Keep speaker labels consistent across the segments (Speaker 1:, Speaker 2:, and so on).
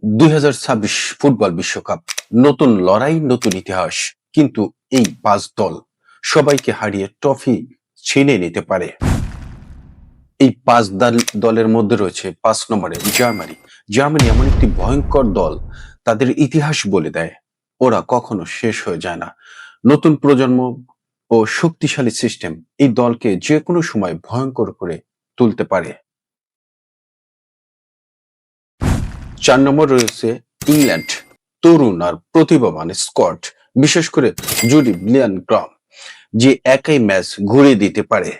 Speaker 1: 2026 football বিশ্বকাপ, নতুন লড়াই, নতুন ইতিহাস। কিন্তু এই 5 দল সবাইকে হারিয়ে ট্রফি ছিনে নিতে পারে। এই 5 দলের মধ্যে রয়েছে 5 নম্বরে জার্মানি। জার্মানি এমন একটি ভয়ঙ্কর দল, তাদের ইতিহাস বলে দেয় ওরা কখনো শেষ হয়ে যায় না। নতুন প্রজন্ম ও শক্তিশালী সিস্টেম এই দলকে যে কোনো সময় ভয়ঙ্কর করে তুলতে পারে। 4 নম্বর রয়েছে ইংল্যান্ড, তরুণ আর প্রতিভাবান স্কোয়াড, বিশেষ করে জুডি বেলিংহাম, যে একাই ম্যাচ ঘুরিয়ে দিতে পারে।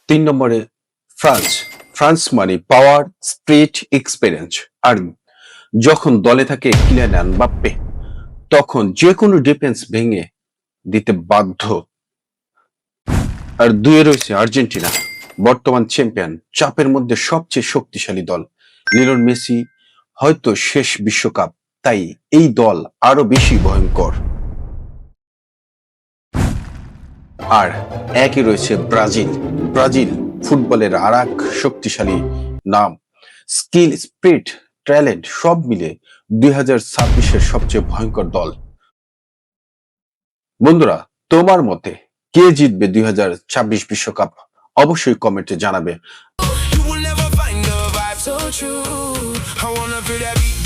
Speaker 1: 3 নম্বরে ফ্রান্স। ফ্রান্স মানে পাওয়ার, স্পিরিট, এক্সপেরিয়েন্স। আর যখন দলে থাকে কিলিয়ান এমবাপ্পে, তখন যে কোনো ডিফেন্স ভেঙে দিতে বাধ্য। আর 2 রয়েছে আর্জেন্টিনা, বর্তমান চ্যাম্পিয়ন, চাপের মধ্যে সবচেয়ে শক্তিশালী দল। লিওনেল মেসি হয়তো শেষ বিশ্বকাপ, তাই এই দল আরো বেশি ভয়ঙ্কর। আর একই রয়েছে ব্রাজিল। ব্রাজিল ফুটবলের আর এক শক্তিশালী নাম। স্কিল, স্পিরিট, ট্যালেন্ট সব মিলে 2026-এর সবচেয়ে ভয়ঙ্কর দল। বন্ধুরা, তোমার মতে কে জিতবে 2026 বিশ্বকাপ? অবশ্যই কমেন্টে জানাবে।
Speaker 2: You will never find a vibe so true. I wanna feel that beat.